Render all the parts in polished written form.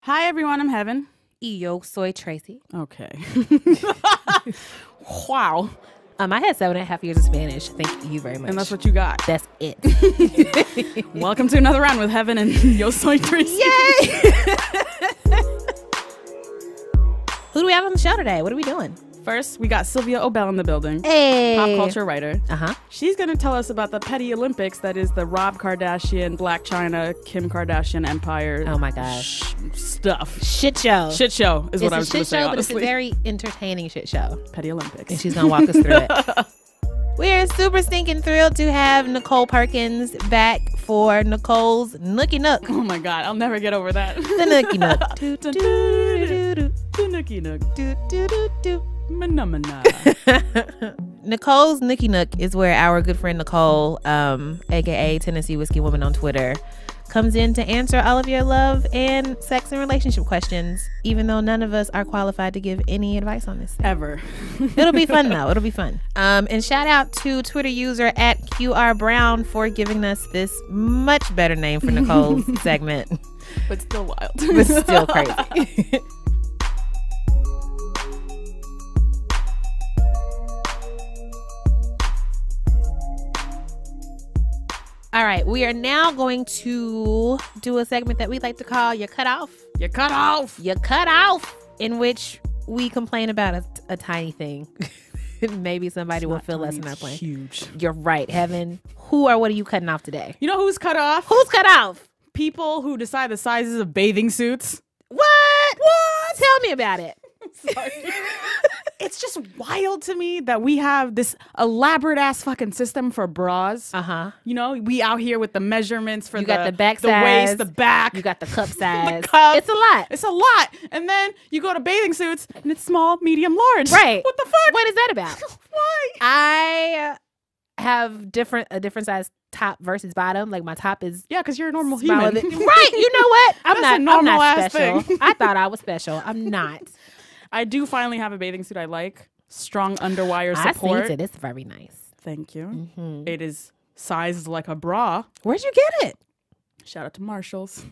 Hi, everyone. I'm Heben. Yo soy Tracy. Okay. Wow. I had 7.5 years of Spanish. Thank you very much. And that's what you got. That's it. Welcome to another round with Heben and Yo soy Tracy. Yay! Who do we have on the show today? What are we doing? First, we got Sylvia Obell in the building. Hey. Pop culture writer. Uh-huh. She's going to tell us about the petty Olympics that is the Rob Kardashian, Black China, Kim Kardashian empire. Oh my gosh. Stuff. Shit show. Shit show is what I was going to say, show, honestly. but it's a very entertaining shit show. Petty Olympics. And she's going to walk us through it. We're super stinking thrilled to have Nicole Perkins back for Nicole's Nookie Nook. Oh my God. I'll never get over that. The Nookie Nook. The Nookie Nook. Mana. Nicole's Nookie Nook is where our good friend Nicole, aka Tennessee Whiskey Woman on Twitter, comes in to answer all of your love and sex and relationship questions, even though none of us are qualified to give any advice on this. Ever. It'll be fun though. It'll be fun. And shout out to Twitter user @QRBrown for giving us this much better name for Nicole's segment. But still wild. But still crazy. All right, we are now going to do a segment that we like to call You Cut Off. You cut off. You Cut Off, in which we complain about a tiny thing. Maybe somebody will feel less than our plan. Huge. You're right, Heaven. Who or what are you cutting off today? You know who's cut off? Who's cut off? People who decide the sizes of bathing suits. What? Tell me about it. Sorry. It's just wild to me that we have this elaborate ass fucking system for bras. Uh-huh. You know, we out here with the measurements for You got the back the size, waist, the back. You got the cup size. The cup. It's a lot. It's a lot. And then you go to bathing suits and it's small, medium, large. Right. What the fuck? What is that about? Why? I have a different size top versus bottom. Like my top is Because you're a normal smaller human. than, right. You know what? That's a I'm normal not ass special. thing. I thought I was special. I'm not. I do finally have a bathing suit I like. Strong underwire support. I see it. It's very nice. Thank you. Mm-hmm. It is sized like a bra. Where'd you get it? Shout out to Marshalls.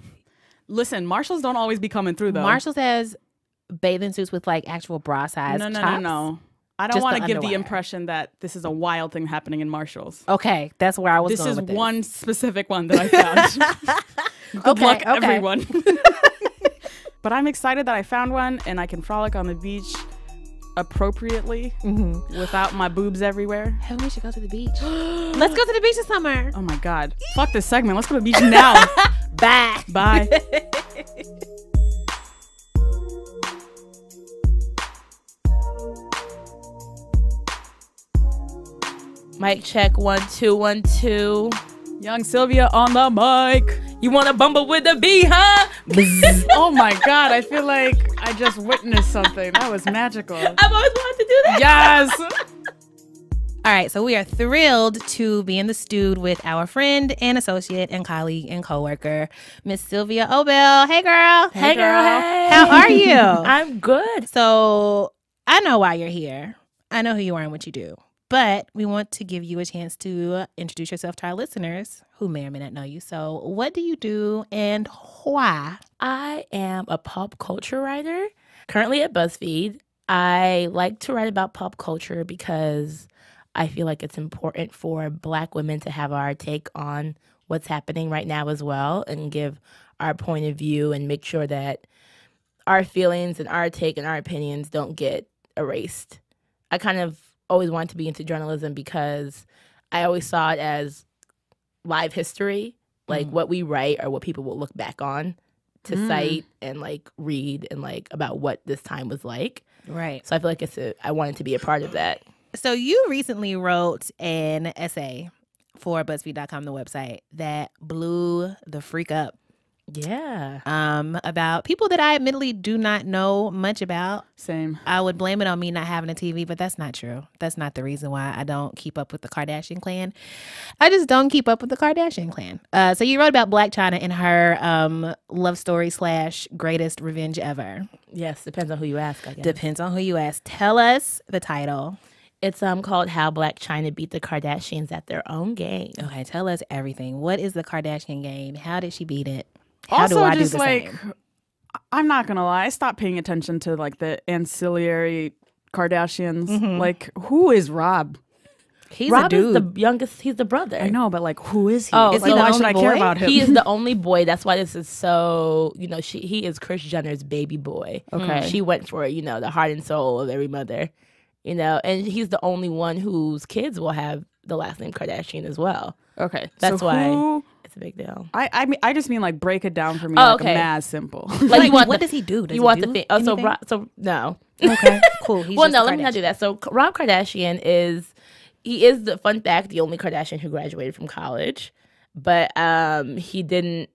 Listen, Marshalls don't always be coming through though. Marshalls has bathing suits with like actual bra size. No. I don't Just want the to give the underwire. impression that this is a wild thing happening in Marshalls. Okay, that's where I was This going is with this. one specific one that I found. Good luck, everyone. But I'm excited that I found one and I can frolic on the beach appropriately without my boobs everywhere. Hey, we should go to the beach. Let's go to the beach this summer. Oh my God. Fuck this segment. Let's go to the beach now. Bye. Bye. Mic check 1 2 1 2. Young Sylvia on the mic. You want to bumble with the bee, huh? Oh my God. I feel like I just witnessed something. That was magical. I've always wanted to do that. Yes. All right, so we are thrilled to be in the studio with our friend and associate and colleague and coworker, Miss Sylvia Obell. Hey, girl. Hey, girl. Hey. How are you? I'm good. So I know why you're here. I know who you are and what you do. But we want to give you a chance to introduce yourself to our listeners who may or may not know you. So what do you do and why? I am a pop culture writer, currently at BuzzFeed. I like to write about pop culture because I feel like it's important for Black women to have our take on what's happening right now as well and give our point of view and make sure that our feelings and our take and our opinions don't get erased. I kind of always wanted to be into journalism because I always saw it as live history, like what we write or what people will look back on to cite and like read and like about what this time was like. Right. So I feel like I wanted to be a part of that. So you recently wrote an essay for BuzzFeed.com, the website, that blew the freak up. Yeah. About people that I admittedly do not know much about. Same. I would blame it on me not having a TV, but that's not true. That's not the reason why I don't keep up with the Kardashian clan. I just don't keep up with the Kardashian clan. So you wrote about Black China and her love story / greatest revenge ever. Yes, depends on who you ask, I guess. Depends on who you ask. Tell us the title. It's called How Black China Beat the Kardashians at Their Own Game. Okay, tell us everything. What is the Kardashian game? How did she beat it? How Also, do I just do the like, same? I'm not gonna lie. I stopped paying attention to like the ancillary Kardashians. Like, who is Rob? He's Rob a dude. is the youngest. He's the brother. I know, but like, who is he? Oh, Is like, why the should I only care boy? about him? He is the only boy. That's why this is so, he is Kris Jenner's baby boy. Okay. She went for, the heart and soul of every mother, and he's the only one whose kids will have the last name Kardashian as well. Okay, That's so why who, it's a big deal. I just mean like break it down for me. Oh, like okay. mad simple. Like, what does he do? Does You he want do the anything? so no. Okay, cool. He's Well, just no, a let me not do that. So Rob Kardashian is the fun fact, the only Kardashian who graduated from college, but he didn't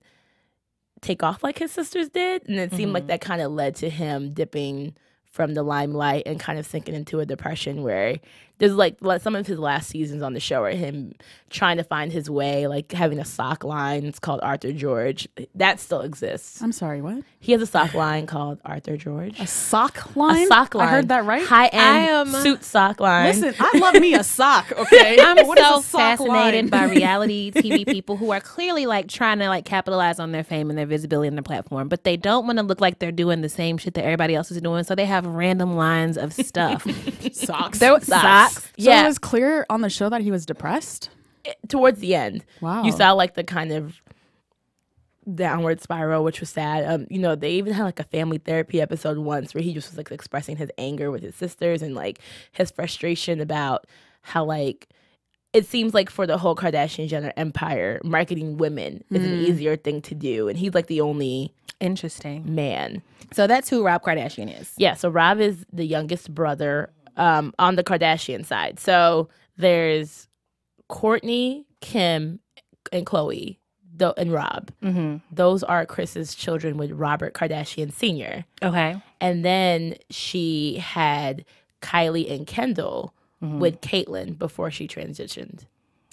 take off like his sisters did, and it seemed like that kind of led to him dipping from the limelight and kind of sinking into a depression where there's like some of his last seasons on the show are him trying to find his way, like having a sock line. It's called Arthur George. That still exists. I'm sorry, what? He has a sock line called Arthur George. A sock line? A sock line. I heard that right? High-end suit sock line. Listen, I love me a sock, okay? I'm What is so a sock fascinated line? by reality TV people who are clearly like trying to like capitalize on their fame and their visibility and their platform, but they don't want to look like they're doing the same shit that everybody else is doing, so they have random lines of stuff. Socks. Socks. So Yeah. it was clear on the show that he was depressed? Towards the end. Wow. You saw like the kind of downward spiral, which was sad. They even had like a family therapy episode once where he just was like expressing his anger with his sisters and like his frustration about how like it seems like for the whole Kardashian Jenner empire, marketing women is an easier thing to do, and he's like the only Interesting. man. So that's who Rob Kardashian is. Yeah, so Rob is the youngest brother on the Kardashian side. So there's Kourtney, Kim, and Khloe, and Rob. Those are Kris's children with Robert Kardashian Sr. Okay. And then she had Kylie and Kendall with Caitlyn before she transitioned.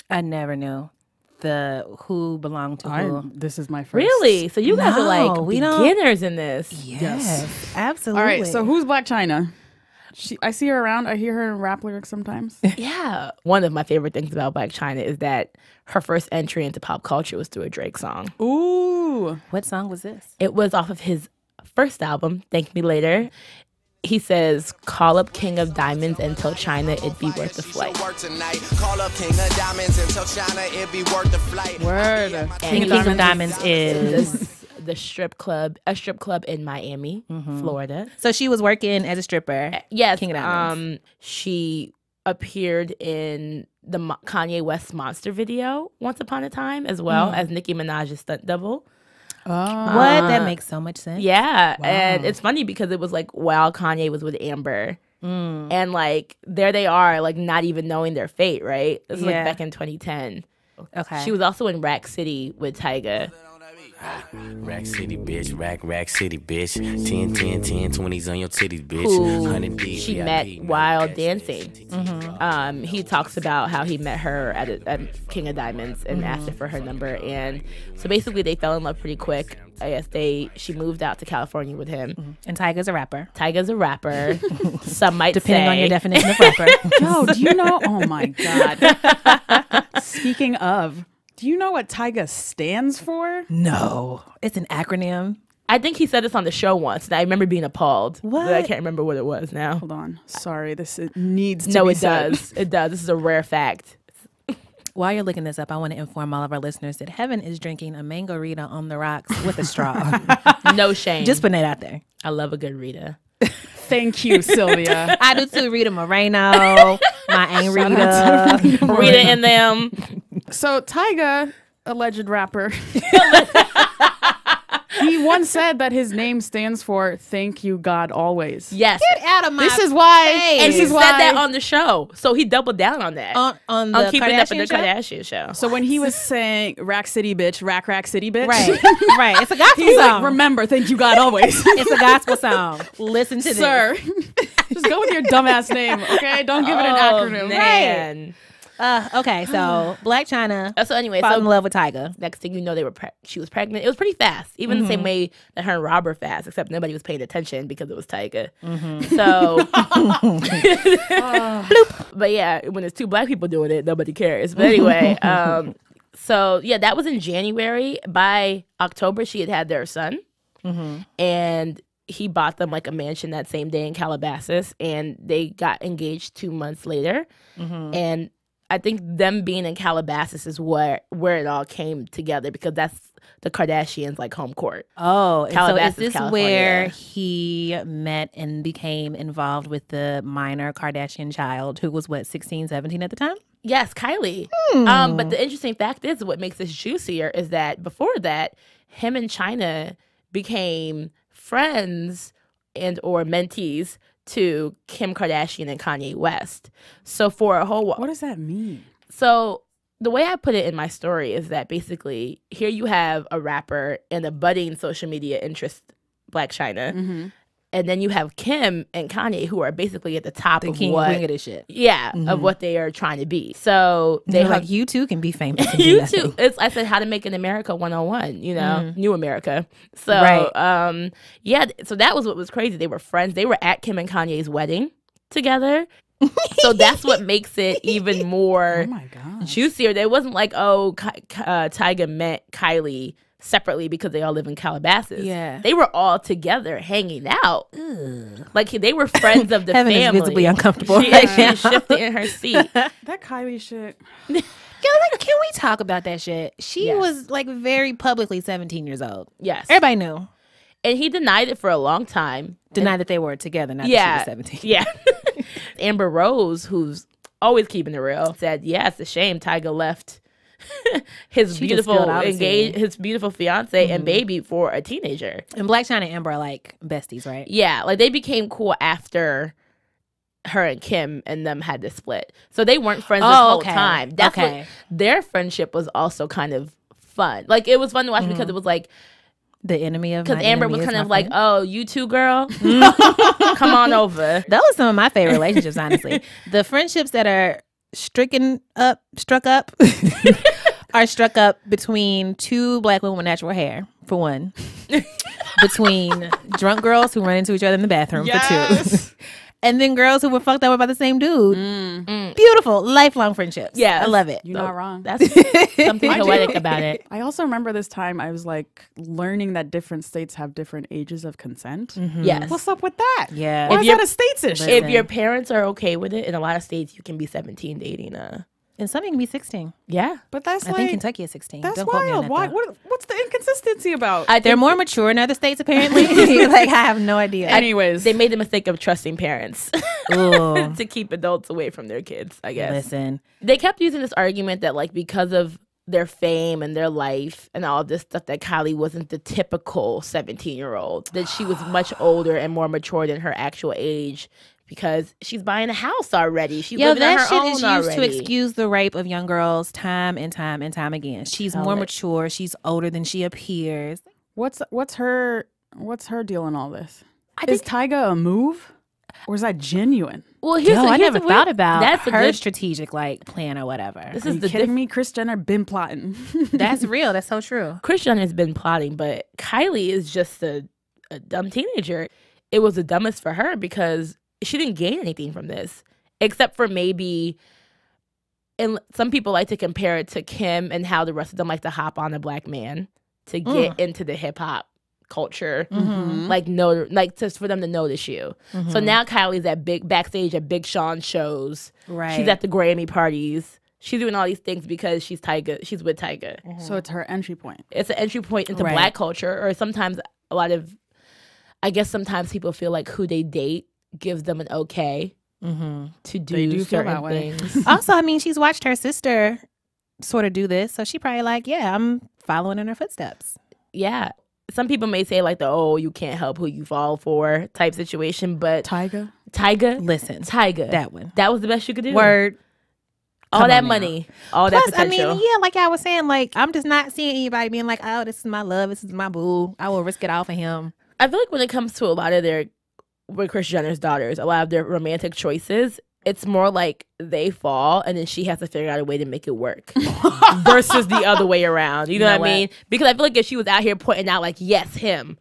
I never knew who belonged to who. This is my first. Really? So you guys are like we don't- beginners in this. Yes, absolutely. All right, so who's Black China? I see her around. I hear her in rap lyrics sometimes. Yeah. One of my favorite things about Black China is that her first entry into pop culture was through a Drake song. Ooh. What song was this? It was off of his first album, Thank Me Later. He says, call up King of Diamonds and tell China it'd be worth the flight. Call up King of Diamonds and tell China it'd be worth the flight. Word. King of Diamonds is. A strip club in Miami, Florida. So she was working as a stripper. Yes. King of Diamonds. She appeared in the Kanye West Monster video once upon a time, as well as Nicki Minaj's stunt double. What? That makes so much sense. Yeah. Wow. And it's funny because it was like while Kanye was with Amber. And like there they are, like not even knowing their fate, right? This was like back in 2010. Okay. She was also in Rack City with Tyga. Rack City, bitch. Rack City, bitch. 10, 10, 10, 20s on your titties, bitch. Who 100 D, she VIP, met while dancing. He talks about how he met her at King of Diamonds and asked her for her number, and so basically they fell in love pretty quick. I guess she moved out to California with him. And Tyga's a rapper. Tyga's a rapper. Some might Depending say. on your definition of rapper. Yo, do you know? Oh my God. Speaking of, do you know what Tyga stands for? No. It's an acronym. I think he said this on the show once, and I remember being appalled. What? But I can't remember what it was now. Hold on. Sorry, it needs to No, be it said. does. It does. This is a rare fact. While you're looking this up, I want to inform all of our listeners that Heben is drinking a mango Rita on the rocks with a straw. No shame. Just putting it out there. I love a good Rita. Thank you, Sylvia. I do too. Rita Moreno, my Aunt Rita. Rita in them. So Tyga, alleged rapper, he once said that his name stands for "Thank You God Always." Yes. Get out of my This is why. face. And This he is said why. that on the show. So he doubled down on that. on the Keeping Up with Kardashian the show? Kardashian show. So when he was saying "Rack City bitch," rack City bitch, Right, right. It's a gospel he's song. like, "Remember, thank you God always." It's a gospel song. Listen to Sir, just go with your dumbass name, okay? Don't give it an acronym. Man. this. Okay, so Black China So anyway, fall in love with Tyga. next thing you know, she was pregnant. It was pretty fast, even the same way that her and Rob were fast, except nobody was paying attention because it was Tyga. So, but yeah, when it's two black people doing it, nobody cares. But anyway, so yeah, that was in January. By October, she had their son. and he bought them like a mansion that same day in Calabasas, and they got engaged 2 months later. And I think them being in Calabasas is where it all came together, because that's the Kardashians' like home court. Oh, Calabasas, so is this California. where he met and became involved with the minor Kardashian child who was, what, 16, 17 at the time? Yes, Kylie. But the interesting fact is, what makes this juicier is that before that, him and China became friends and or mentees to Kim Kardashian and Kanye West. So for a whole while. What does that mean? So the way I put it in my story is that basically here you have a rapper and a budding social media interest, Black China. And then you have Kim and Kanye, who are basically at the top of King what, queen of this shit. yeah, of what they are trying to be. So they They're have like, you too can be famous. And you do too. nothing. It's, I said, how to make an America 101, you know, new America. So, Right. yeah, so that was what was crazy. They were friends. They were at Kim and Kanye's wedding together. So that's what makes it even more Oh my god. juicier. It wasn't like, oh, Tyga met Kylie separately because they all live in Calabasas. Yeah. They were all together hanging out. Like they were friends of the Heaven family. is visibly uncomfortable. She, right she now. shifted in her seat. That Kylie shit. Yo, like, can we talk about that shit? She Yes. was like very publicly 17 years old. Yes. Everybody knew. And he denied it for a long time. Denied that they were together, not Yeah. that she was 17. Yeah. Amber Rose, who's always keeping it real, said, yeah, it's a shame Tyga left his She just spilled out his beautiful fiance and baby for a teenager. And Black China and Amber are like besties, right? Yeah, like they became cool after her and Kim and them had to split. So they weren't friends this whole okay. time. That's Okay. what their friendship was also kind of fun. Like it was fun to watch because it was like, The enemy of because my Amber enemy was is kind my of like, friend. oh, you too, girl? Come on over. Those are some of my favorite relationships, honestly. The friendships that are struck up are struck up between two Black women with natural hair, for one. Between drunk girls who run into each other in the bathroom, for two. And then girls who were fucked up by the same dude. Beautiful, lifelong friendships. Yeah, I love it. You're not wrong. That's something poetic about it. I also remember this time I was like learning that different states have different ages of consent. Yes. What's up with that? Yeah. Why If is you're- that a states issue? If your parents are okay with it, in a lot of states, you can be 17 dating And some can be 16. yeah. But that's I like think Kentucky is 16. that's Don't quote me on wild. that, Why? though. What's the inconsistency about? I They're think more mature in other states, apparently. Like, I have no idea. Anyways, they made the mistake of trusting parents Ooh. to keep adults away from their kids, I guess. Listen. They kept using this argument that like because of their fame and their life and all this stuff that Kylie wasn't the typical 17-year-old, that she was much older and more mature than her actual age because she's buying a house already. She's Yo, living on her that shit own is used already. to excuse the rape of young girls time and time and time again. She's Tell more it. mature. She's older than she appears. what's her deal in all this? I Is think, Tyga a move, or is that genuine? well, here's Yo, the, I here's never the weird- thought about that's her a good, strategic like plan or whatever. This Are is you the kidding me? Kris Jenner been plotting. That's real. That's so true. Kris Jenner has been plotting, but Kylie is just a dumb teenager. It was the dumbest for her because she didn't gain anything from this, except for maybe, and some people like to compare it to Kim and how the rest of them like to hop on a Black man to get into the hip hop culture, just for them to notice you. So now Kylie's at backstage at Big Sean shows. Right. She's at the Grammy parties. She's doing all these things because she's Tyga. She's with Tyga. So it's her entry point. It's an entry point into Right. Black culture, or sometimes a lot of, I guess sometimes people feel like who they date gives them an okay to do, They do feel certain that way. things. Also, I mean, she's watched her sister sort of do this, so she probably like, yeah, I'm following in her footsteps. Yeah. Some people may say like you can't help who you fall for type situation, but Tyga. Tyga, Listen, Tyga, that one. that was the best you could do. Word. all Come that on now. money, all Plus, that I potential. mean, yeah, like I was saying, like I'm just not seeing anybody being like, oh, this is my love, this is my boo. I will risk it all for him. I feel like when it comes to a lot of with Kris Jenner's daughters, a lot of their romantic choices, it's more like they fall and then she has to figure out a way to make it work versus the other way around. You know what I mean? Because I feel like if she was out here pointing out like, yes, him,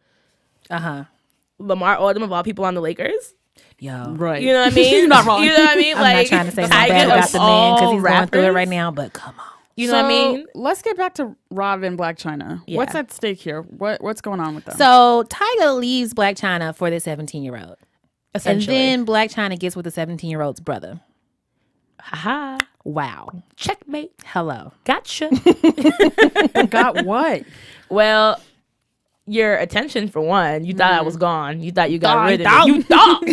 Lamar Odom of all people on the Lakers. Yo, Right. You know what I mean? You're not wrong. You know what I mean? I'm like, not trying to say Tyga bad about of the man because all he's going through it rappers, right now, but come on. You know what I mean? Let's get back to Rob and Black China. Yeah. What's at stake here? What's going on with them? So Tyga leaves Black China for the 17-year-old. And Essentially. then Black China gets with the 17-year-old's brother. Haha. Wow. Checkmate. Hello. Gotcha. Got what? Well, your attention for one. You thought I was gone. You thought you got rid of Thought. me. You thought.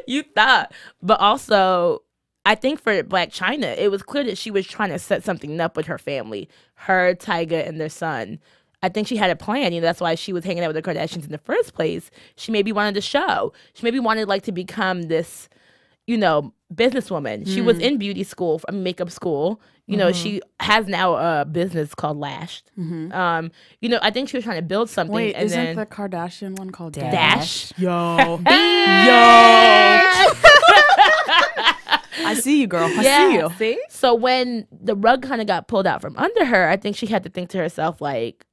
You thought. But also, I think for Black China, it was clear that she was trying to set something up with her family, her, Tyga, and their son. I think she had a plan. You know, that's why she was hanging out with the Kardashians in the first place. She maybe wanted to show. She maybe wanted like to become this, you know, businesswoman. She was in beauty school, makeup school. You know, she has now a business called Lashed. You know, I think she was trying to build something. Wait, and isn't then the Kardashian one called Dash? Yo. I see you, girl. I see you. See? So when the rug kind of got pulled out from under her, I think she had to think to herself, like,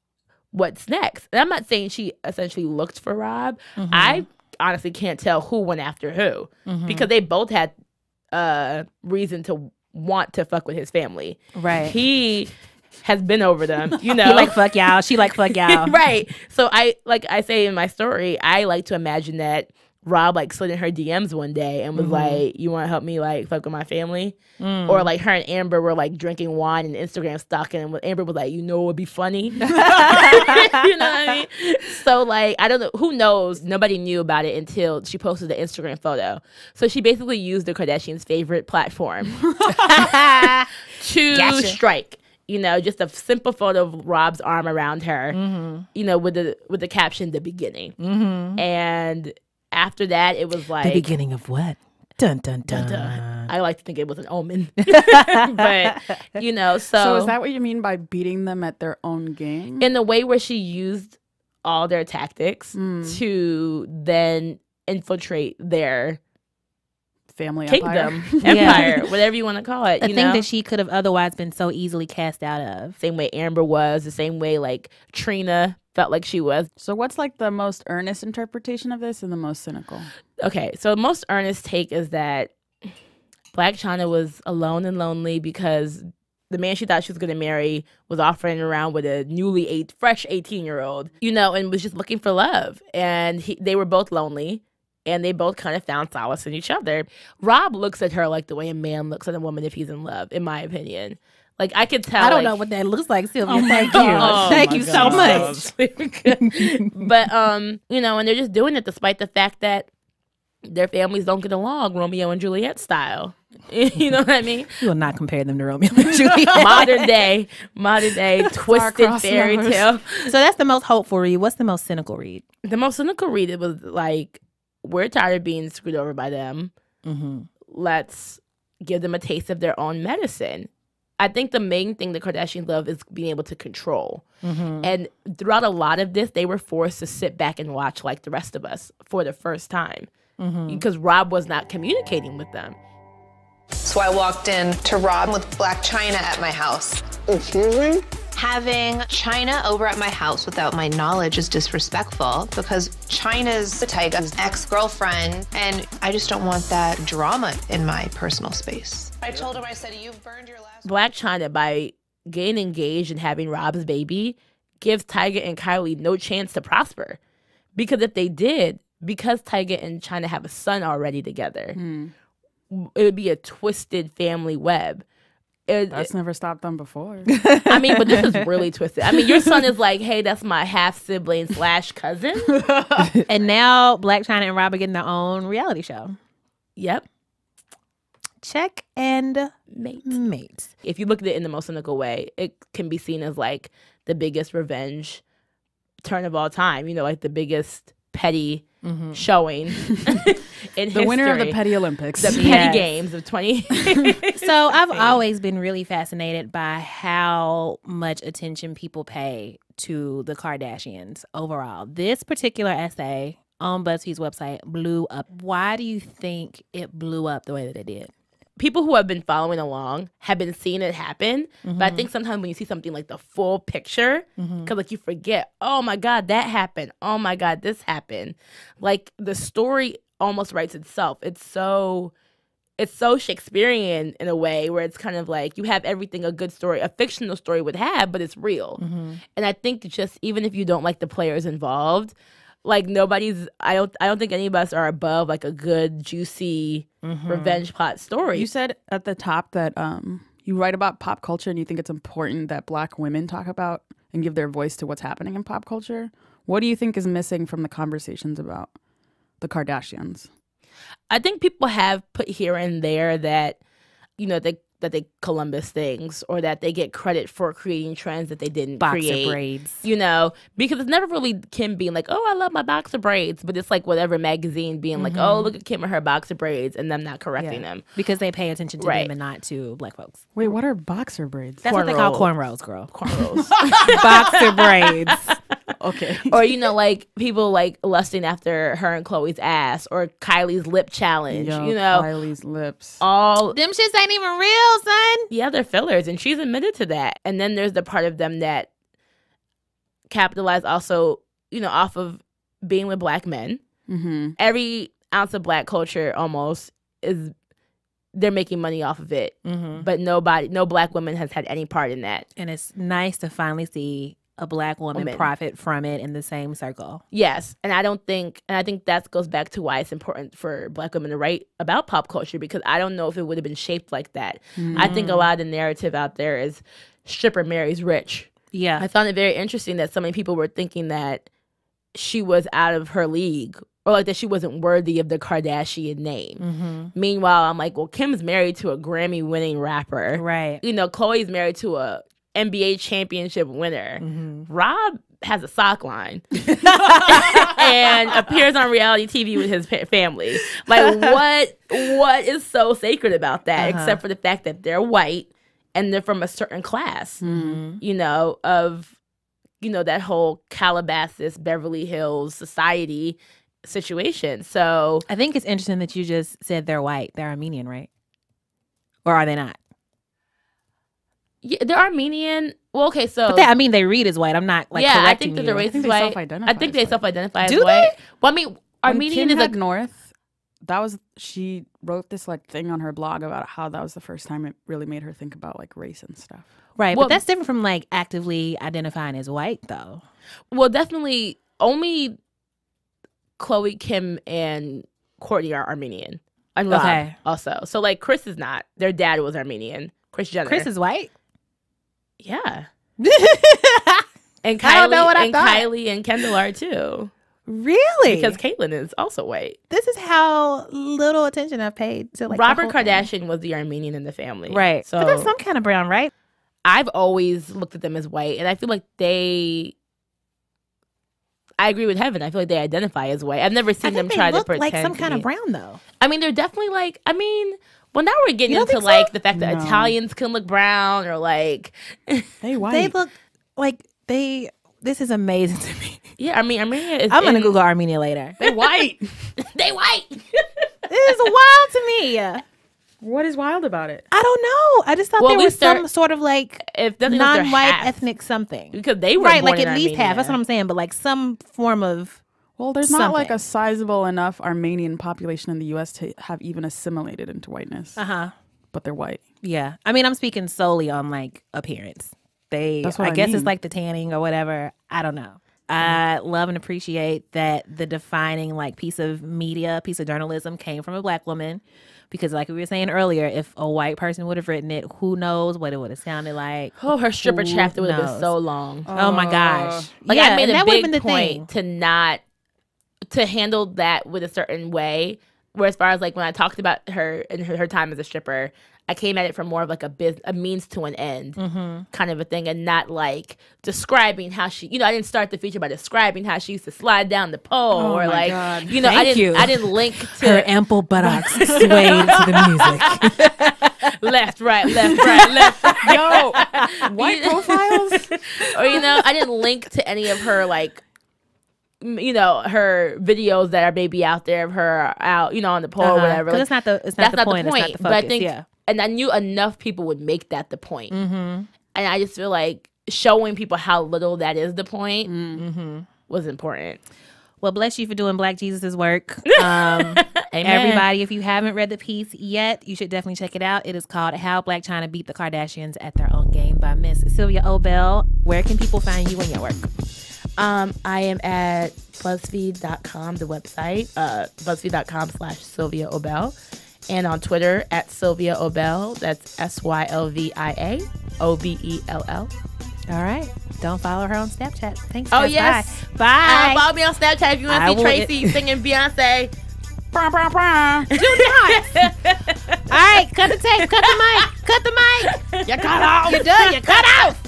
what's next? And I'm not saying she essentially looked for Rob. I honestly can't tell who went after who because they both had reason to want to fuck with his family. Right. He has been over them, you know. He like fuck y'all. She like fuck y'all. Right. So I say in my story, I like to imagine that Rob like slid in her DMs one day and was like, you want to help me like fuck with my family? Or like her and Amber were like drinking wine and Instagram stalking, and Amber was like, you know what would be funny? You know what I mean? So like, I don't know, who knows? Nobody knew about it until she posted the Instagram photo. So she basically used the Kardashians' favorite platform to strike. You know, just a simple photo of Rob's arm around her, you know, with the caption, "The beginning." And after that, it was like The beginning of what? Dun dun dun. dun. I like to think it was an omen, but you know. So is that what you mean by beating them at their own game? In the way where she used all their tactics to then infiltrate their Family kingdom, empire. empire, whatever you want to call it. A you thing know? that she could have otherwise been so easily cast out of. Same way Amber was, the same way like Trina felt like she was. So what's like the most earnest interpretation of this and the most cynical? Okay, so the most earnest take is that Blac Chyna was alone and lonely because the man she thought she was going to marry was offering around with a fresh 18-year-old, you know, and was just looking for love. And they were both lonely, and they both kind of found solace in each other. Rob looks at her like the way a man looks at a woman if he's in love, in my opinion. Like, I could tell. I don't know what that looks like, Sylvia. Thank you. Oh Thank my you so much. But, you know, and they're just doing it despite the fact that their families don't get along, Romeo and Juliet style. You know what I mean? You will not compare them to Romeo and Juliet. modern day twisted fairy tale. So that's the most hopeful read. What's the most cynical read? The most cynical read, it was like, we're tired of being screwed over by them. Let's give them a taste of their own medicine. I think the main thing the Kardashians love is being able to control. And throughout a lot of this, they were forced to sit back and watch like the rest of us for the first time. Because Rob was not communicating with them. So I walked in to Rob with Blac Chyna at my house. Excuse me? Having Chyna over at my house without my knowledge is disrespectful because Chyna's Tyga's ex-girlfriend, and I just don't want that drama in my personal space. I told him, I said, you've burned your last... Blac Chyna, by getting engaged and having Rob's baby, gives Tyga and Kylie no chance to prosper. Because if they did, because Tyga and Chyna have a son already together, it would be a twisted family web. That's never stopped them before. I mean, but this is really twisted. I mean, your son is like, hey, that's my half-sibling / cousin. And now Blac Chyna and Rob are getting their own reality show. Yep. Check and Mate. If you look at it in the most cynical way, it can be seen as like the biggest revenge turn of all time. You know, like the biggest petty showing in history. The winner of the Petty Olympics. The petty games of 20. So I've always been really fascinated by how much attention people pay to the Kardashians overall. This particular essay on BuzzFeed's website blew up. Why do you think it blew up the way that it did? People who have been following along have been seeing it happen. But I think sometimes when you see something like the full picture, because like you forget, oh my God, that happened. Oh my God, this happened. Like the story almost writes itself. It's it's so Shakespearean in a way where it's kind of like you have everything a good story, a fictional story would have, but it's real. And I think just even if you don't like the players involved, like nobody's, I don't think any of us are above like a good, juicy revenge plot story. You said at the top that you write about pop culture and you think it's important that Black women talk about and give their voice to what's happening in pop culture. What do you think is missing from the conversations about the Kardashians? I think people have put here and there that, you know, that they Columbus things or that they get credit for creating trends that they didn't create. Boxer braids. You know, because it's never really Kim being like, oh, I love my boxer braids. But it's like whatever magazine being like, oh, look at Kim and her boxer braids and them not correcting them. Because they pay attention to them and not to Black folks. Wait, what are boxer braids? That's what they call cornrows, girl. Cornrows. Boxer braids. Okay. Or, you know, like people like lusting after her and Chloe's ass or Kylie's lip challenge. Yo, you know, Kylie's lips. all Them shits ain't even real, son. yeah, they're fillers, and she's admitted to that. And then there's the part of them that capitalize also, you know, off of being with Black men. Every ounce of Black culture almost is they're making money off of it, but no Black woman has had any part in that. And it's nice to finally see a Black woman profit from it in the same circle. Yes, and I think that goes back to why it's important for Black women to write about pop culture, because I don't know if it would have been shaped like that. I think a lot of the narrative out there is stripper marries rich. Yeah. I found it very interesting that so many people were thinking that she was out of her league or like that she wasn't worthy of the Kardashian name. Meanwhile, I'm like, well, Kim's married to a Grammy-winning rapper. Right. You know, Chloe's married to a NBA championship winner. Rob has a sock line and appears on reality TV with his family. Like, what is so sacred about that, except for the fact that they're white and they're from a certain class, you know, of, you know, that whole Calabasas, Beverly Hills society situation. So I think it's interesting that you just said they're white. They're Armenian, right? Or are they not? Yeah, they're Armenian. Well, okay, so But they read as white. I'm not like I think correcting that you. the race is white. I think they self-identify as Do white. they? Well, I mean, Armenian is like North. She wrote this like thing on her blog about how that was the first time it really made her think about like race and stuff. Right, Well, but that's different from like actively identifying as white, though. well, definitely only Chloe, Kim, and Courtney are Armenian. And Rob also. So like Chris is not. Their dad was Armenian. Kris Jenner. Chris is white. Yeah. And I don't know what I and thought. Kylie and Kendall are too. Really? Because Caitlyn is also white. this is how little attention I've paid to like the Robert whole thing. Kardashian was the Armenian in the family. Right. So But there's some kind of brown, right? I've always looked at them as white, and I feel like I agree with Heben. I feel like they identify as white. I've never seen them try to pretend like some to kind be. of brown, though. I mean, they're definitely like. I mean, well, now we're getting You don't into think so? like the fact that No. Italians can look brown or like. They white. They look like they. This is amazing to me. Yeah, I mean, Armenia is. I'm gonna Google Armenia later. They white. They white. This is wild to me. What is wild about it? I don't know. I just thought Well, there at was least they're- some sort of like If nothing else, they're non-white half. ethnic something. Because they were Right, born like in at least half. That's what Armenia. I'm saying. But like some form of Well, there's not like Something. a sizable enough Armenian population in the U.S. to have even assimilated into whiteness. But they're white. yeah. I mean, I'm speaking solely on like appearance. That's what I I guess mean. it's like the tanning or whatever. I don't know. I love and appreciate that the defining like piece of media, piece of journalism came from a Black woman. Because like we were saying earlier, if a white person would have written it, who knows what it would have sounded like. Oh, her stripper Who chapter would have been knows? so long. Oh my gosh. Like yeah, I made and a that would've big been the point thing. to handle that with a certain way. Where as far as like when I talked about her and her time as a stripper, I came at it from more of like a means to an end kind of a thing, and not like describing how she. You know, I didn't start the feature by describing how she used to slide down the pole or my like God. you know Thank you. I didn't link to Her ample buttocks swayed to the music. left, right, left. Yo, white profiles? Or you know, I didn't link to any of her like you know, her videos that are maybe out there of her out, you know, on the pole or whatever. Because Like, it's not the point. It's not the focus. But I think, yeah. and I knew enough people would make that the point. And I just feel like showing people how little that is the point was important. Well, bless you for doing Black Jesus' work. Amen. Everybody, if you haven't read the piece yet, you should definitely check it out. It is called How Blac Chyna Beat the Kardashians at Their Own Game by Miss Sylvia Obell. Where can people find you and your work? I am at BuzzFeed.com, the website, BuzzFeed.com/Sylvia Obell. And on Twitter at Sylvia Obell. That's SYLVIA OBELL. All right. Don't follow her on Snapchat. Thanks. Oh, guys. yes. Bye. Follow me on Snapchat if you want to see Tracy singing Beyonce. Do not. All right. Cut the tape. Cut the mic. Cut the mic. You cut off. You're done. You cut off.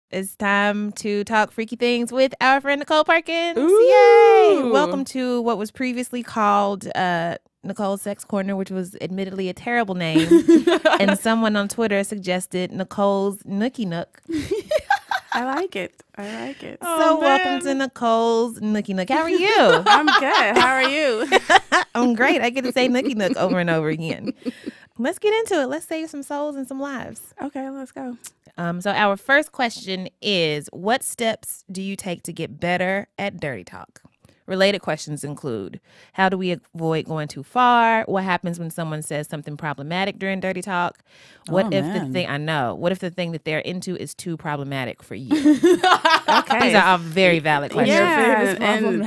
It's time to talk freaky things with our friend Nicole Perkins. Ooh. Yay! Welcome to what was previously called Nicole's Sex Corner, which was admittedly a terrible name. And someone on Twitter suggested Nicole's Nookie Nook. I like it. So Oh, welcome to Nicole's Nookie Nook. How are you? I'm good. How are you? I'm great. I get to say Nookie Nook over and over again. Let's get into it. Let's save some souls and some lives. Okay, let's go. So our first question is, what steps do you take to get better at dirty talk? Related questions include, how do we avoid going too far? What happens when someone says something problematic during dirty talk? What if the thing that they're into is too problematic for you? Okay. These are all very valid questions. Yeah, and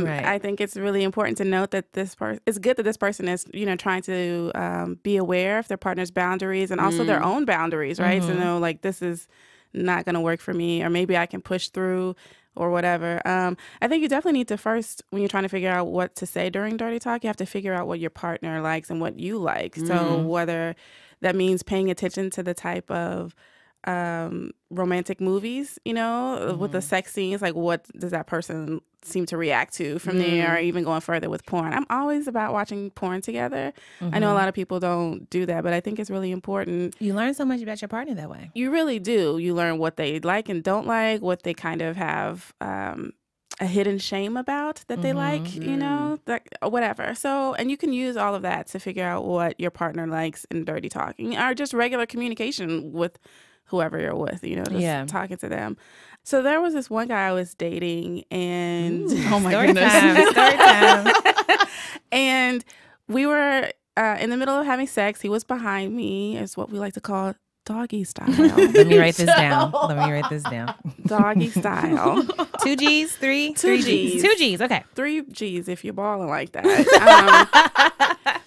Right. I think it's really important to note that it's good that this person is, trying to be aware of their partner's boundaries and also their own boundaries, right? So know, like, this is not going to work for me, or maybe I can push through or whatever. I think you definitely need to first, when you're trying to figure out what to say during dirty talk, you have to figure out what your partner likes and what you like. So whether that means paying attention to the type of romantic movies, with the sex scenes, like what does that person seem to react to from there, or even going further with porn. I'm always about watching porn together. I know a lot of people don't do that, but I think it's really important. You learn so much about your partner that way. You really do. You learn what they like and don't like, what they kind of have a hidden shame about that they like, whatever. So, and you can use all of that to figure out what your partner likes in dirty talking, or just regular communication with whoever you're with, just talking to them. So there was this one guy I was dating, and oh my goodness, story time. And we were in the middle of having sex. He was behind me, is what we like to call doggy style. Let me write this down. Doggy style. 2 G's, 3 G's. 2 G's. Okay. 3 G's if you're balling like that.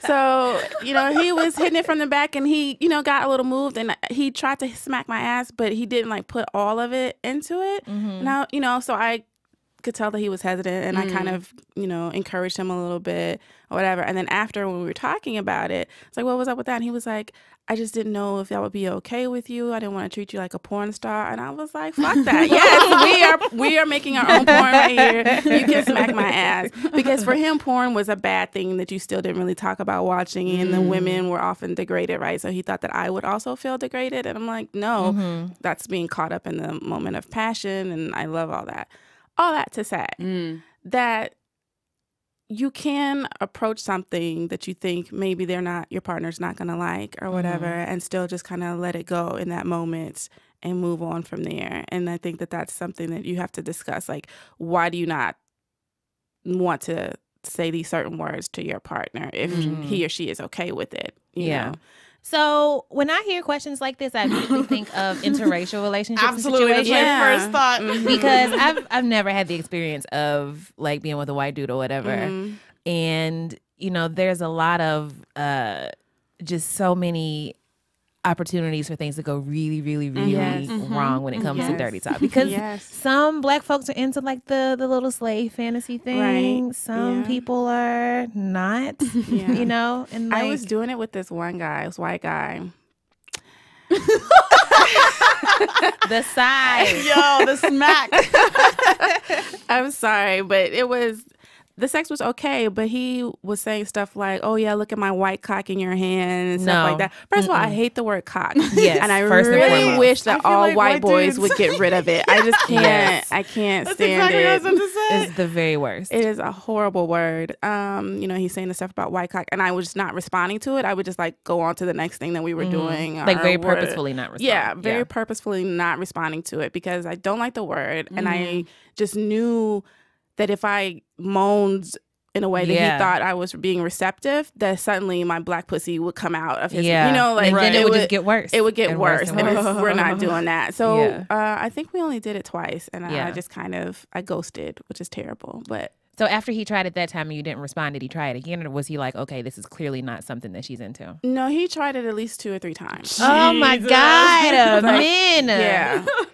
So, he was hitting it from the back, and he, got a little moved, and he tried to smack my ass, but he didn't like put all of it into it. Now, so I could tell that he was hesitant, and I kind of, encouraged him a little bit or whatever. And then after, when we were talking about it, it's like, what was up with that? And he was like, I just didn't know if that would be okay with you. I didn't want to treat you like a porn star. And I was like, fuck that. Yes, we are making our own porn right here. You can smack my ass. Because for him, porn was a bad thing that you still didn't really talk about watching, and the women were often degraded, right? So he thought that I would also feel degraded. And I'm like, no, that's being caught up in the moment of passion, and I love all that. All that to say that you can approach something that you think maybe your partner's not going to like or whatever, and still just kind of let it go in that moment and move on from there. And I think that that's something that you have to discuss. Like, why do you not want to say these certain words to your partner if he or she is okay with it? You know? So when I hear questions like this, I immediately think of interracial relationships. Absolutely, and situations. that's my first thought. Because I've never had the experience of like being with a white dude or whatever, and there's a lot of just so many opportunities for things to go really, really, really wrong when it comes to dirty talk. Because some black folks are into like the little slave fantasy thing. Right. Some people are not, and like, I was doing it with this one guy, this white guy. The side. Yo, the smack. I'm sorry, but it was the sex was okay, but he was saying stuff like, "Oh yeah, look at my white cock in your hand," and stuff like that. First of all, I hate the word cock. Yes, and I really wish that all like white boys dudes would get rid of it. I just can't. Yes. I can't That's stand exactly it. what I was about to say. It's the very worst. It is a horrible word. He's saying the stuff about white cock, and I was just not responding to it. I would just like go on to the next thing that we were doing, Like very purposefully not responding. Yeah, very purposefully not responding to it because I don't like the word, and I just knew that if I moaned in a way that he thought I was being receptive, that suddenly my black pussy would come out of his, and then it would just get worse. It would get worse, and worse. we're not doing that. So I think we only did it twice, and I just I ghosted, which is terrible. But so after he tried it that time and you didn't respond, did he try it again, or was he like, okay, this is clearly not something that she's into? No, he tried it at least 2 or 3 times. Oh my God, men!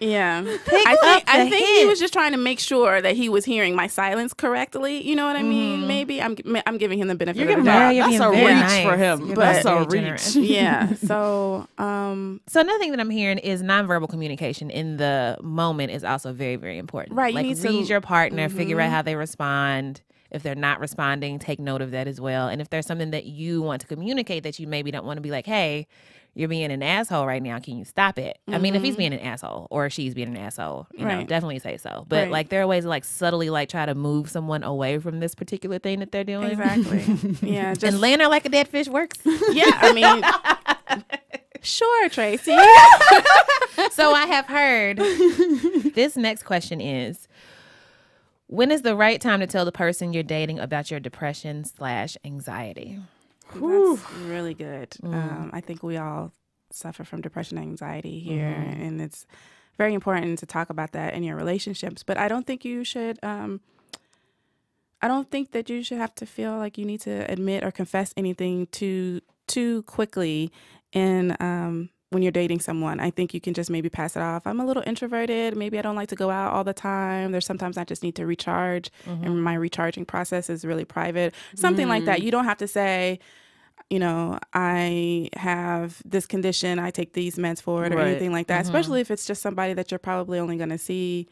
Yeah. I think he was just trying to make sure that he was hearing my silence correctly. You know what I mean? Maybe I'm giving him the benefit of the doubt. That's a reach for him. You're That's a very reach. generous. Yeah. So So another thing that I'm hearing is nonverbal communication in the moment is also very, very important. Right, you Like need read to- your partner, figure out how they respond. If they're not responding, take note of that as well. And if there's something that you want to communicate that you maybe don't want to be like, hey, you're being an asshole right now, can you stop it? I mean, if he's being an asshole or she's being an asshole, you know, definitely say so. But like there are ways to like subtly like try to move someone away from this particular thing that they're doing. exactly. Yeah. Just And laying her like a dead fish works. yeah. I mean, sure, Tracy. So I have heard. This next question is, when is the right time to tell the person you're dating about your depression/anxiety? That's really good. I think we all suffer from depression and anxiety here, and it's very important to talk about that in your relationships. But I don't think you should. I don't think that you should have to feel like you need to admit or confess anything too quickly in when you're dating someone. I think you can just maybe pass it off. I'm a little introverted. Maybe I don't like to go out all the time. There's sometimes I just need to recharge, and my recharging process is really private. Something like that. You don't have to say, you know, I have this condition, I take these meds for it, or anything like that. Especially if it's just somebody that you're probably only going to see,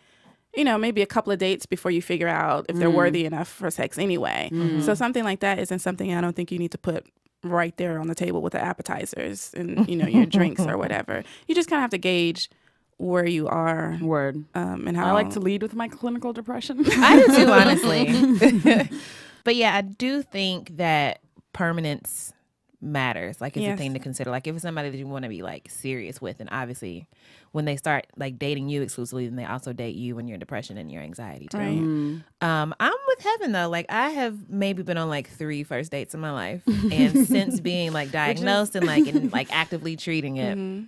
you know, maybe a couple of dates before you figure out if they're worthy enough for sex anyway. So something like that isn't something I don't think you need to put right there on the table with the appetizers and, you know, your drinks or whatever. You just kind of have to gauge where you are. Word. And how I like to lead with my clinical depression. I do too, honestly. But yeah, I do think that permanence matters. Like, it's a thing to consider. Like, if it's somebody that you want to be like serious with, and obviously when they start like dating you exclusively, then they also date you and your depression and your anxiety too. Right. I'm with Heben though. Like, I have maybe been on like 3 first dates in my life, and since being like diagnosed and like actively treating it,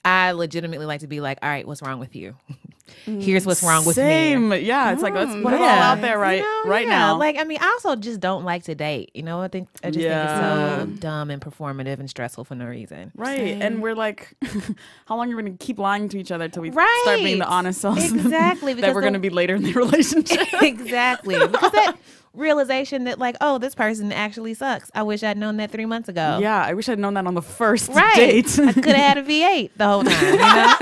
I legitimately like to be like, all right, what's wrong with you? Here's what's wrong with me. Same. Yeah. It's like, let's put it all out there now. Like, I mean, I also just don't like to date. You know, I just think it's so dumb and performative and stressful for no reason. Right. Same. And we're like, how long are we going to keep lying to each other till we start being the honest selves? Exactly. That we're going to be later in the relationship. Exactly. Because that realization that like, oh, this person actually sucks. I wish I'd known that 3 months ago. Yeah. I wish I'd known that on the first Right. date. I could have had a V8 the whole time, you know?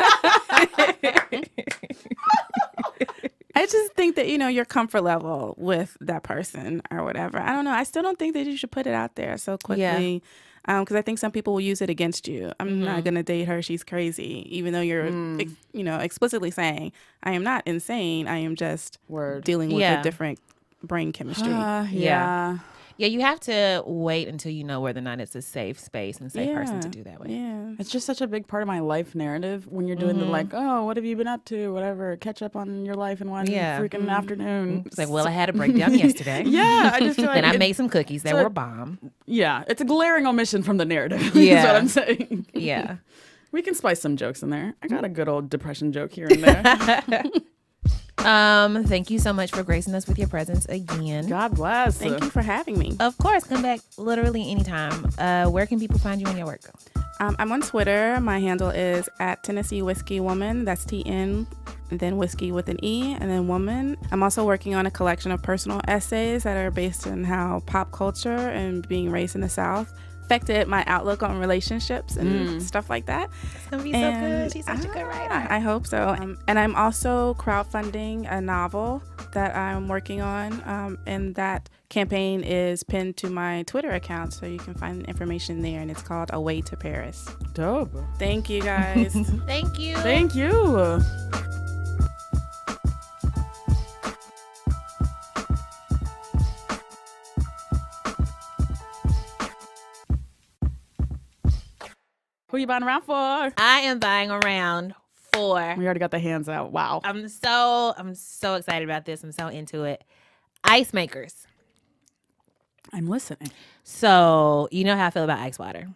I just think that, you know, your comfort level with that person or whatever. I don't know. I still don't think that you should put it out there so quickly. Because I think some people will use it against you. I'm not going to date her. She's crazy. Even though you're, you know, explicitly saying, I am not insane. I am just dealing with a different brain chemistry. Yeah, you have to wait until you know whether or not it's a safe space and safe person to do that with. Yeah. It's just such a big part of my life narrative when you're doing the like, oh, what have you been up to? Whatever. Catch up on your life in one freaking afternoon. It's like, well, I had a breakdown yesterday. Yeah. I just feel like then I made some cookies that were bomb. Yeah. It's a glaring omission from the narrative. Yeah. Is what I'm saying. Yeah. We can spice some jokes in there. I got a good old depression joke here and there. Thank you so much for gracing us with your presence again. God bless. Thank you for having me. Of course, come back literally anytime. Where can people find you and your work? I'm on Twitter. My handle is at Tennessee Whiskey Woman. That's TN, and then whiskey with an E, and then woman. I'm also working on a collection of personal essays that are based on how pop culture and being raised in the South affected my outlook on relationships and stuff like that. It's gonna be so good. She's such a good writer. I hope so. And I'm also crowdfunding a novel that I'm working on, and that campaign is pinned to my Twitter account, so you can find information there, and it's called A Way to Paris. Dope. Thank you, guys. Thank you. Thank you. Who you buying around for? I am buying around for. We already got the hands out. Wow. I'm so excited about this. I'm so into it. Ice makers. I'm listening. So you know how I feel about ice water.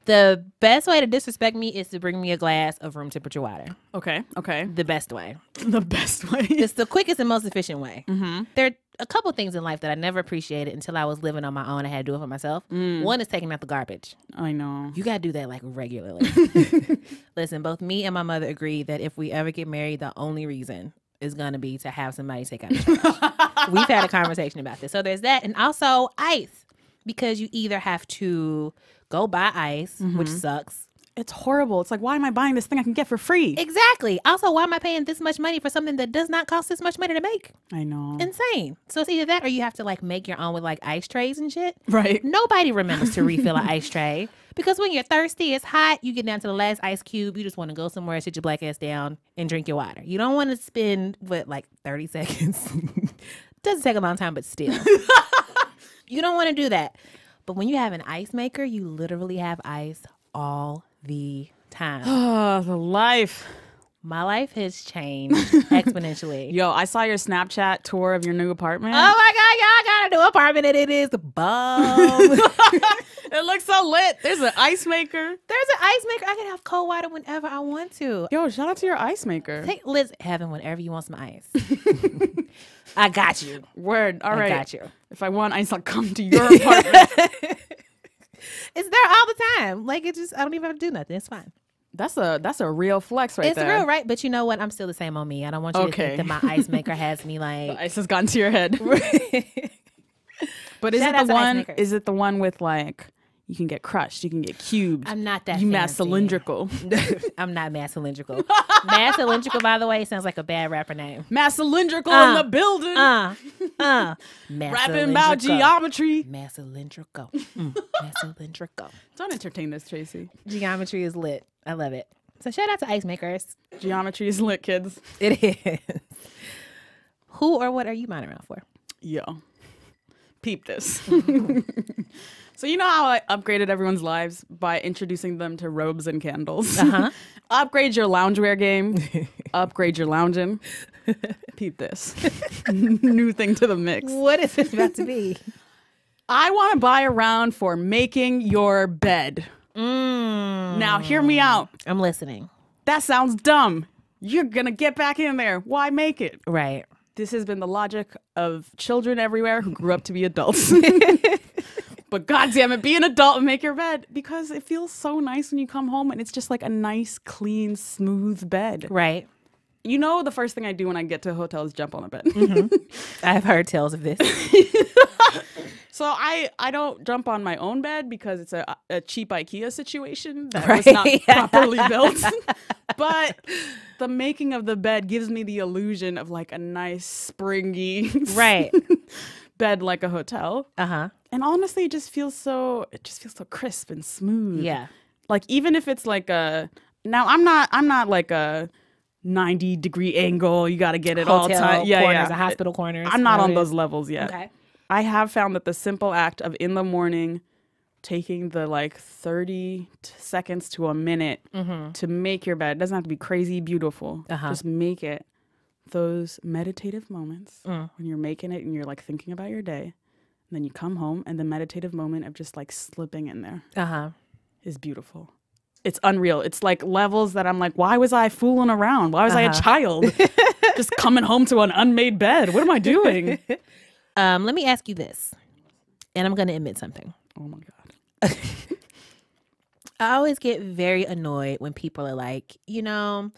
The best way to disrespect me is to bring me a glass of room temperature water. Okay. The best way. The best way. It's the quickest and most efficient way. Mm-hmm. There are a couple things in life that I never appreciated until I was living on my own. I had to do it for myself. One is taking out the garbage. I know. You got to do that like regularly. Listen, both me and my mother agreed that if we ever get married, the only reason is going to be to have somebody take out the trash. We've had a conversation about this. So there's that. And also ice, because you either have to go buy ice, which sucks. It's horrible. It's like, why am I buying this thing I can get for free? Exactly. Also, why am I paying this much money for something that does not cost this much money to make? I know. Insane. So it's either that or you have to like make your own with like ice trays and shit. Right. Nobody remembers to refill an ice tray because when you're thirsty, it's hot. You get down to the last ice cube. You just want to go somewhere, sit your black ass down and drink your water. You don't want to spend, like 30 seconds? Doesn't take a long time, but still. You don't want to do that. But when you have an ice maker, you literally have ice all the time. Oh, the life. My life has changed exponentially. Yo, I saw your Snapchat tour of your new apartment. Oh my God, y'all got a new apartment and it is the bomb. It looks so lit. There's an ice maker. There's an ice maker. I can have cold water whenever I want to. Yo, shout out to your ice maker. Take Liz Heaven whenever you want some ice. I got you. Word. All right. I got you. If I want ice, I'll come to your apartment. It's there all the time. Like it just, I don't even have to do nothing. It's fine. That's a real flex right there. It's real, right? But you know what? I'm still the same on me. I don't want you to think that my ice maker has me like. The ice has gotten to your head. But is it the one with like you can get crushed, you can get cubed? I'm not that. You mass cylindrical. I'm not mass cylindrical. Mass cylindrical, by the way, sounds like a bad rapper name. Mass cylindrical in the building. Rapping about geometry. Mass cylindrical. Mass cylindrical. Don't entertain this, Tracy. Geometry is lit. I love it. So shout out to ice makers. Geometry is lit, kids. It is. Who or what are you buying around for? Yo, peep this. So you know how I upgraded everyone's lives by introducing them to robes and candles? Upgrade your loungewear game. Upgrade your lounging. Peep this. New thing to the mix. What is it about to be? I want to buy around for making your bed. Now, hear me out. I'm listening. That sounds dumb. You're going to get back in there. Why make it? Right. This has been the logic of children everywhere who grew up to be adults. But goddamn it, be an adult and make your bed, because it feels so nice when you come home and it's just like a nice, clean, smooth bed. Right. You know, the first thing I do when I get to a hotel is jump on a bed. I've heard tales of this. So I don't jump on my own bed because it's a cheap IKEA situation that was not properly built. But the making of the bed gives me the illusion of like a nice springy bed like a hotel. And honestly, it just feels so crisp and smooth. Yeah. Like even if it's like now I'm not like a 90-degree angle. You got to get it all the time. Corners, hospital corners. I'm not on those levels yet. Okay. I have found that the simple act of in the morning taking the like 30 seconds to a minute to make your bed, it doesn't have to be crazy beautiful. Just make it. Those meditative moments when you're making it and you're like thinking about your day, and then you come home and the meditative moment of just like slipping in there is beautiful. It's unreal. It's like levels that I'm like, why was I fooling around? Why was I a child just coming home to an unmade bed? What am I doing? Let me ask you this, and I'm going to admit something. Oh my God. I always get very annoyed when people are like, you know,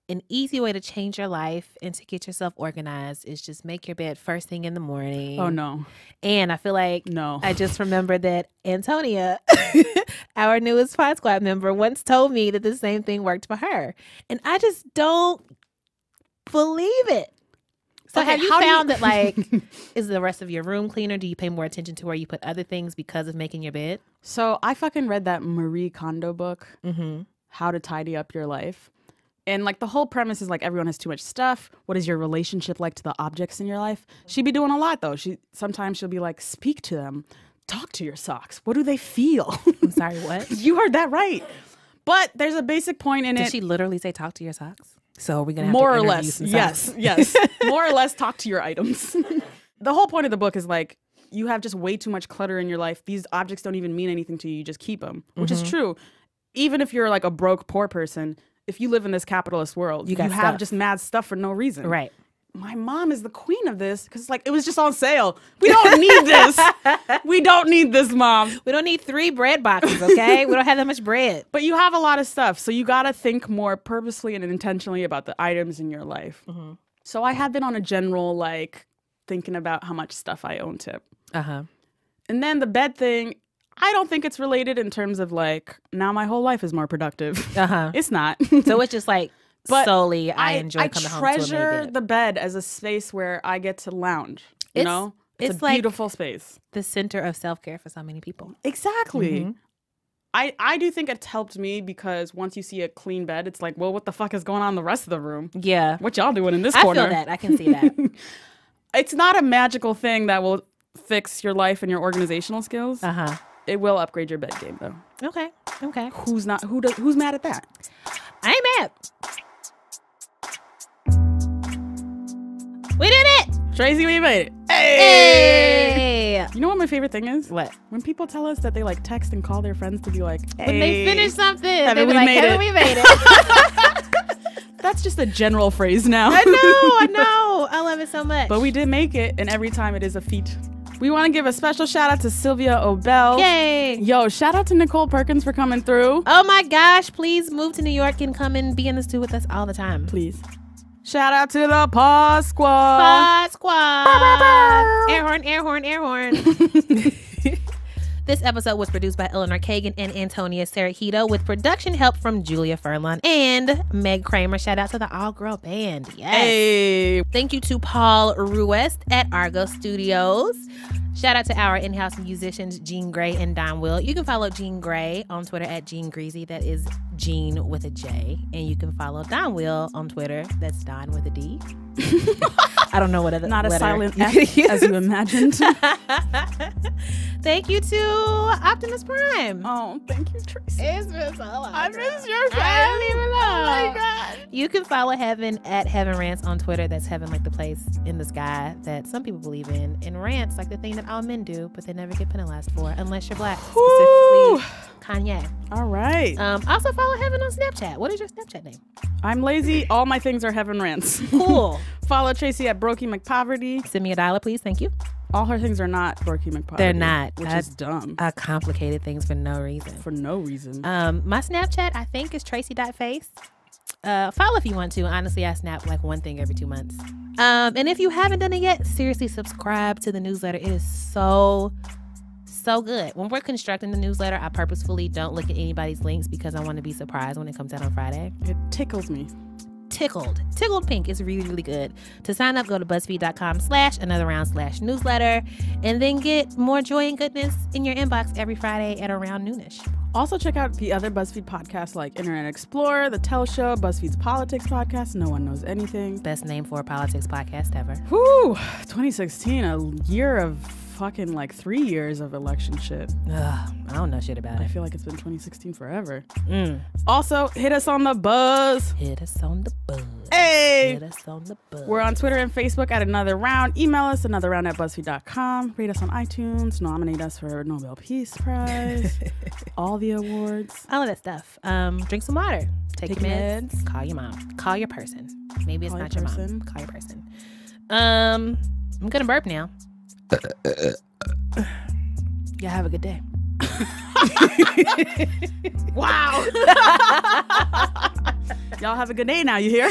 an easy way to change your life and to get yourself organized is just make your bed first thing in the morning. Oh, no. And I feel like no. I just remembered that Antonia, our newest Pod Squad member, once told me that the same thing worked for her. And I just don't believe it. So have you found that, like, is the rest of your room cleaner? Do you pay more attention to where you put other things because of making your bed? So I fucking read that Marie Kondo book, How to Tidy Up Your Life. And like the whole premise is like everyone has too much stuff. What is your relationship like to the objects in your life? She be doing a lot though. Sometimes she'll be like, speak to them. Talk to your socks. What do they feel? I'm sorry, what? You heard that right. But there's a basic point in it. Did she literally say talk to your socks? So we're gonna have more to or interview less, some yes, yes, more or less. Talk to your items. The whole point of the book is like you have just way too much clutter in your life. These objects don't even mean anything to you. You just keep them, which is true. Even if you're like a broke, poor person, if you live in this capitalist world, you have just mad stuff for no reason. Right. My mom is the queen of this because like it was just on sale. We don't need this. We don't need this, Mom. We don't need 3 bread boxes, okay? We don't have that much bread. But you have a lot of stuff, so you got to think more purposely and intentionally about the items in your life. So I have been on a general like thinking about how much stuff I own tip. And then the bed thing, I don't think it's related in terms of like now my whole life is more productive. It's not. So it's just like But solely I enjoy coming home to a made treasure bed. the bed as a space where I get to lounge. You know? It's a like beautiful space. The center of self-care for so many people. Exactly. I do think it's helped me because once you see a clean bed, it's like, well, what the fuck is going on in the rest of the room? Yeah. What y'all doing in this corner? I feel that. I can see that. It's not a magical thing that will fix your life and your organizational skills. It will upgrade your bed game though. Okay. Who's mad at that? I ain't mad. We did it! Tracy, we made it. Hey! You know what my favorite thing is? What? When people tell us that they like text and call their friends to be like, hey. When they finish something, they Haven't be we like, made haven't it? we made it? That's just a general phrase now. I know. I love it so much. But we did make it, and every time it is a feat. We want to give a special shout out to Sylvia Obel. Yay! Yo, shout out to Nicole Perkins for coming through. Oh my gosh, please move to New York and come and be in the studio with us all the time. Please. Shout out to the Pod Squad. Pod Squad. Air horn, air horn, air horn. This episode was produced by Eleanor Kagan and Antonia Sarahito with production help from Julia Furlon and Meg Kramer. Shout out to the all-girl band. Yes. Hey. Thank you to Paul Ruest at Argo Studios. Shout out to our in-house musicians, Jean Gray and Don Will. You can follow Jean Gray on Twitter at Jean Greasy. That is Jean with a J. And you can follow Don Will on Twitter. That's Don with a D. I don't know what other Not a letter silent you F could use. as you imagined. Thank you to Optimus Prime. Oh, thank you, Tracy. It's been so long. I miss your friend. I don't even know. Oh my God. You can follow Heaven at Heaven Rants on Twitter. That's heaven like the place in the sky that some people believe in. And rants like the thing that all men do, but they never get penalized for unless you're black. Woo. Specifically Kanye. All right. Also follow Heaven on Snapchat. What is your Snapchat name? I'm lazy. All my things are Heaven Rants. Cool. Follow Tracy at Brokey McPoverty. Send me $1, please. Thank you. All her things are not Brokey McPoverty. They're not. Which is dumb. Complicated things for no reason. For no reason. My Snapchat, I think, is Tracy.face. Follow if you want to. Honestly, I snap like one thing every 2 months. And if you haven't done it yet, seriously subscribe to the newsletter. It is so good. When we're constructing the newsletter, I purposefully don't look at anybody's links because I want to be surprised when it comes out on Friday. It tickles me. Tickled Pink is really, really good. To sign up, go to BuzzFeed.com/anotherround/newsletter and then get more joy and goodness in your inbox every Friday at around noonish. Also, check out the other BuzzFeed podcasts like Internet Explorer, The Tell Show, BuzzFeed's Politics podcast, No One Knows Anything. Best name for a politics podcast ever. Whew, 2016, a year of fucking like 3 years of election shit. Ugh, I don't know shit about I it. feel like it's been 2016 forever. Also, hit us on the buzz. Hit us on the buzz. Hey! Hit us on the buzz. We're on Twitter and Facebook at Another Round. Email us anotherround@buzzfeed.com. Rate us on iTunes. Nominate us for Nobel Peace Prize. All the awards. All of that stuff. Drink some water. Take your meds. meds. Call your mom. Call your person. Maybe it's Call not your your mom. person. Call your person. I'm gonna burp now. Y'all have a good day. Wow. Y'all have a good day now, you hear?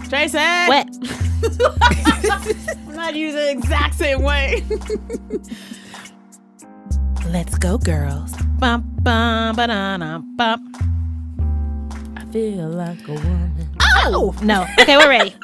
Tracy! What? I'm not using the exact same way. Let's go, girls. Bum, bum, ba-da-da, bum. I feel like a woman. Oh! No. Okay, we're ready.